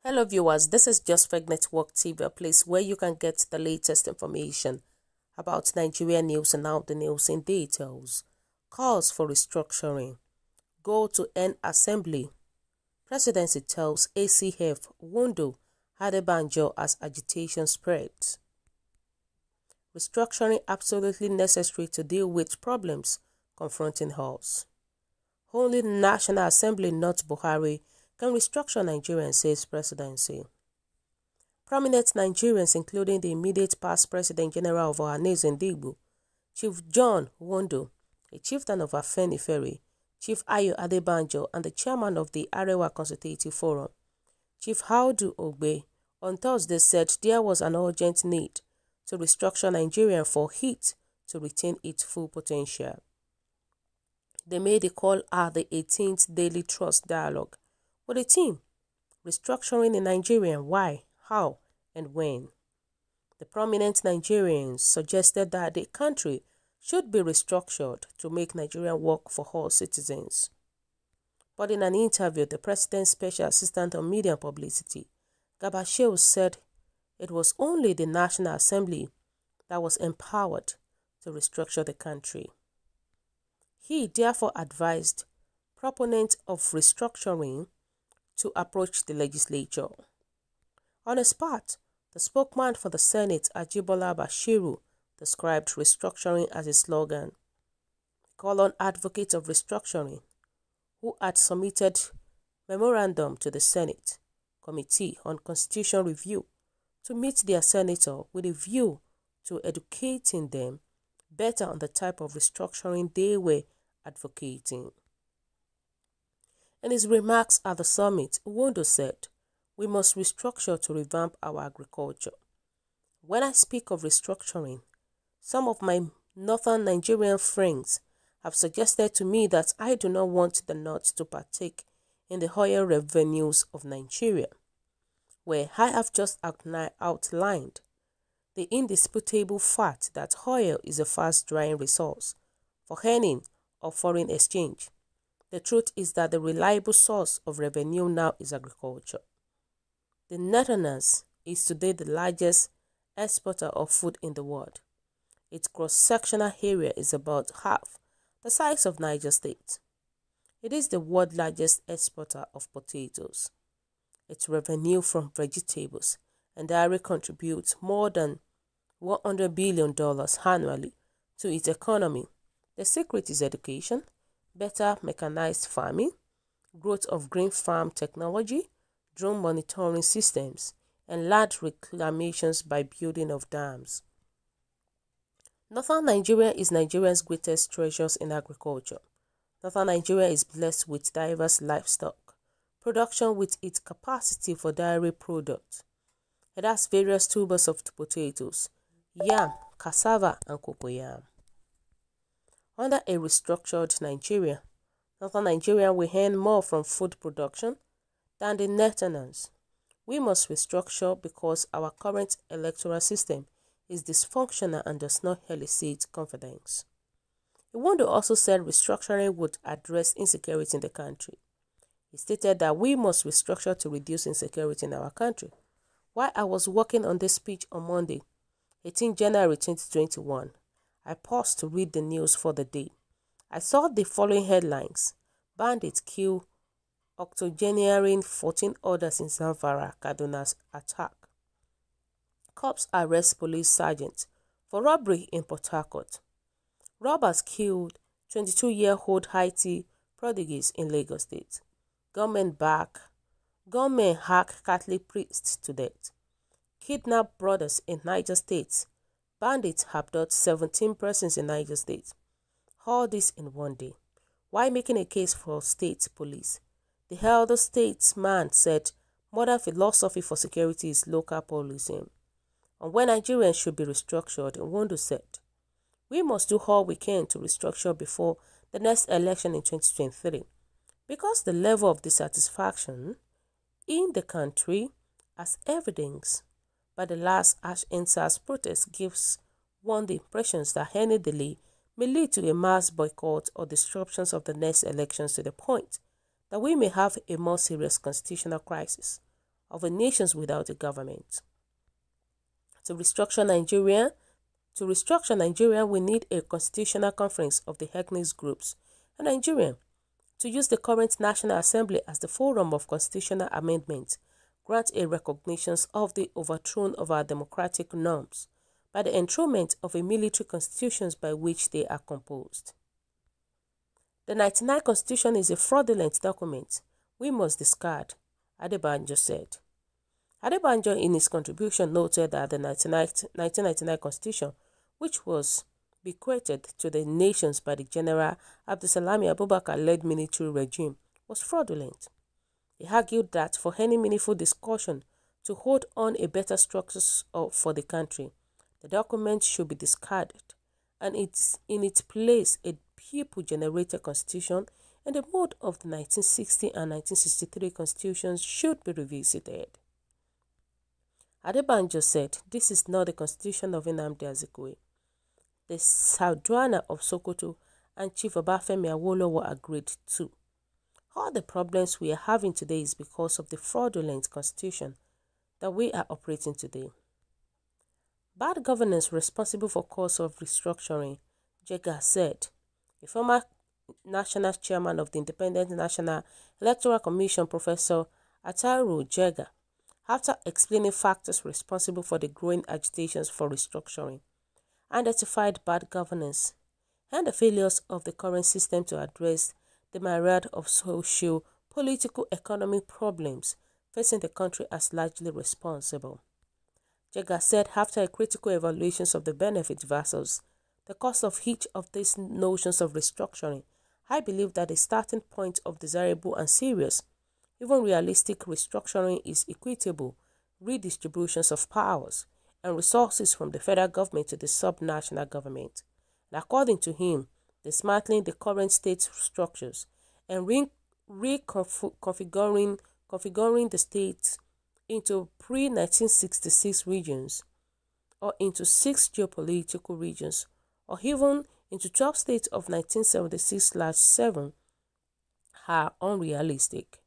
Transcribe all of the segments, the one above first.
Hello viewers, this is Just Fake Network TV, a place where you can get the latest information about Nigerian news and out the news in details. Calls for restructuring. Go to end assembly. Presidency tells ACF Nwodo Adebanjo as agitation spreads. Restructuring absolutely necessary to deal with problems confronting us. Only the National Assembly, not Buhari, can restructure Nigeria, says presidency. Prominent Nigerians, including the immediate past President General of Ohanaeze Ndigbo, Chief John Nwodo, a chieftain of Afenifere, Chief Ayo Adebanjo, and the chairman of the Arewa Consultative Forum, Chief Audu Ogbe, on Thursday said there was an urgent need to restructure Nigeria for it to retain its full potential. They made a call at the 18th Daily Trust Dialogue with the team, restructuring in Nigeria, why, how, and when. The prominent Nigerians suggested that the country should be restructured to make Nigeria work for all citizens. But in an interview, the President's Special Assistant on Media and Publicity, Garba Shehu, said it was only the National Assembly that was empowered to restructure the country. He therefore advised proponents of restructuring to approach the legislature. On a spot, the spokesman for the Senate, Shehu, described restructuring as a slogan. He called on advocates of restructuring, who had submitted memorandum to the Senate Committee on Constitutional Review, to meet their senator with a view to educating them better on the type of restructuring they were advocating. In his remarks at the summit, Nwodo said, "We must restructure to revamp our agriculture. When I speak of restructuring, some of my northern Nigerian friends have suggested to me that I do not want the North to partake in the oil revenues of Nigeria, where I have just outlined the indisputable fact that oil is a fast-drying resource for earning or foreign exchange. The truth is that the reliable source of revenue now is agriculture. The Netherlands is today the largest exporter of food in the world. Its cross-sectional area is about half the size of Niger State. It is the world's largest exporter of potatoes. Its revenue from vegetables and dairy contributes more than $100 billion annually to its economy. The secret is education, better mechanized farming, growth of green farm technology, drone monitoring systems, and large reclamations by building of dams. Northern Nigeria is Nigeria's greatest treasures in agriculture. Northern Nigeria is blessed with diverse livestock production with its capacity for dairy products. It has various tubers of potatoes, yam, cassava, and cocoyam. Under a restructured Nigeria, Northern Nigeria will earn more from food production than the Netherlands. We must restructure because our current electoral system is dysfunctional and does not elicit confidence. Nwodo also said restructuring would address insecurity in the country. He stated that we must restructure to reduce insecurity in our country. While I was working on this speech on Monday, 18 January 2021, I paused to read the news for the day. I saw the following headlines: Bandits kill octogenarian, 14 others in Zamfara, Kaduna's attack. Cops arrest police sergeant for robbery in Port Harcourt. Robbers killed 22-year-old Haiti prodigies in Lagos State. Gunmen hack Catholic priests to death. Kidnap brothers in Niger State. Bandits abduct 17 persons in Niger State. All this in one day. While making a case for state police, the elder statesman said modern philosophy for security is local policing. And when Nigerians should be restructured, Nwodo said, "We must do all we can to restructure before the next election in 2023, because the level of dissatisfaction in the country, as evidenced by the last EndSARS protest, gives one the impressions that any delay may lead to a mass boycott or disruptions of the next elections, to the point that we may have a more serious constitutional crisis of the nations without a government. To restructure Nigeria, we need a constitutional conference of the ethnic groups in Nigeria to use the current National Assembly as the forum of constitutional amendment, grant a recognition of the overthrow of our democratic norms by the enthronement of a military constitutions by which they are composed. The 99 Constitution is a fraudulent document we must discard, Adebanjo said. Adebanjo in his contribution noted that the 1999 Constitution, which was bequeathed to the nations by the General Abdulsalami Abubakar-led military regime, was fraudulent. He argued that for any meaningful discussion to hold on a better structure for the country, the document should be discarded, and in its place a people-generated constitution in the mode of the 1960 and 1963 constitutions should be revisited. Adebanjo said this is not the constitution of Nnamdi Azikiwe. The Sardauna of Sokoto and Chief Obafemi Awolowo agreed too. All the problems we are having today is because of the fraudulent constitution that we are operating today. Bad governance responsible for cause of restructuring, Jega said. A former national chairman of the Independent National Electoral Commission, Professor Ataru Jega, after explaining factors responsible for the growing agitations for restructuring, identified bad governance and the failures of the current system to address the myriad of social, political, economic problems facing the country as largely responsible. Jega said after a critical evaluation of the benefits versus the cost of each of these notions of restructuring, I believe that the starting point of desirable and serious, even realistic restructuring is equitable redistributions of powers and resources from the federal government to the sub-national government. And according to him, dismantling the current state structures and reconfiguring the state into pre-1966 regions or into 6 geopolitical regions or even into 12 states of 1976/7 are unrealistic.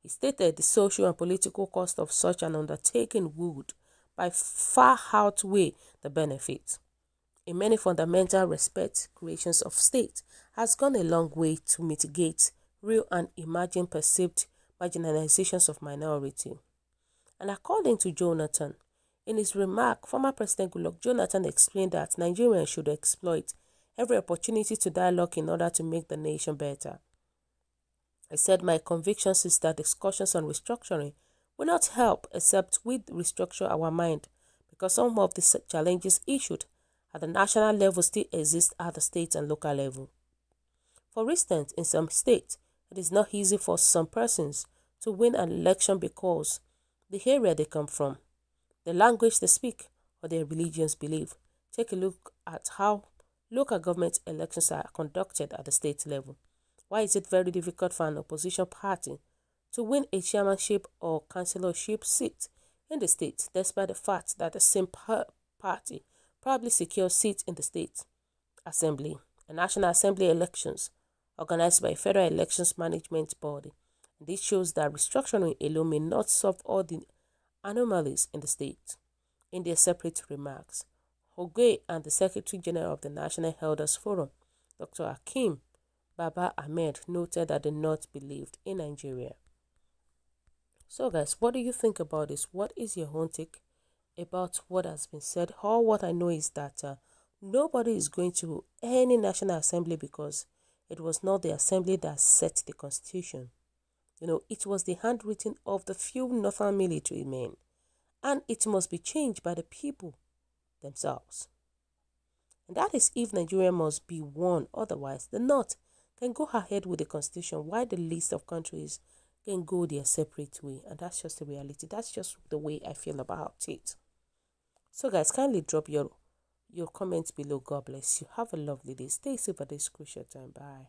He stated the social and political cost of such an undertaking would by far outweigh the benefits. In many fundamental respects, creations of state has gone a long way to mitigate real and imagined perceived marginalizations of minority. And according to Jonathan, in his remark, former President Goodluck Jonathan explained that Nigerians should exploit every opportunity to dialogue in order to make the nation better. He said, my conviction is that discussions on restructuring will not help except we restructure our mind, because some of the challenges issued at the national level still exist at the state and local level. For instance, in some states, it is not easy for some persons to win an election because the area they come from, the language they speak, or their religions believe. Take a look at how local government elections are conducted at the state level. Why is it very difficult for an opposition party to win a chairmanship or councillorship seat in the state, despite the fact that the same party probably secures seats in the state assembly and national assembly elections organized by a federal elections management body? And this shows that restructuring alone may not solve all the anomalies in the state. In their separate remarks, Oge and the Secretary General of the National Elders Forum, Dr. Hakeem Baba Ahmed, noted that the North believed in Nigeria. So guys, what do you think about this? What is your own take about what has been said? All what I know is that nobody is going to any National Assembly because it was not the assembly that set the constitution. You know, it was the handwritten of the few northern military men, and it must be changed by the people themselves. And that is if Nigeria must be one, otherwise the North can go ahead with the constitution while the list of countries can go their separate way. And that's just the reality. That's just the way I feel about it. So guys, kindly drop your comments below. God bless you. Have a lovely day. Stay safe at this crucial time. Bye.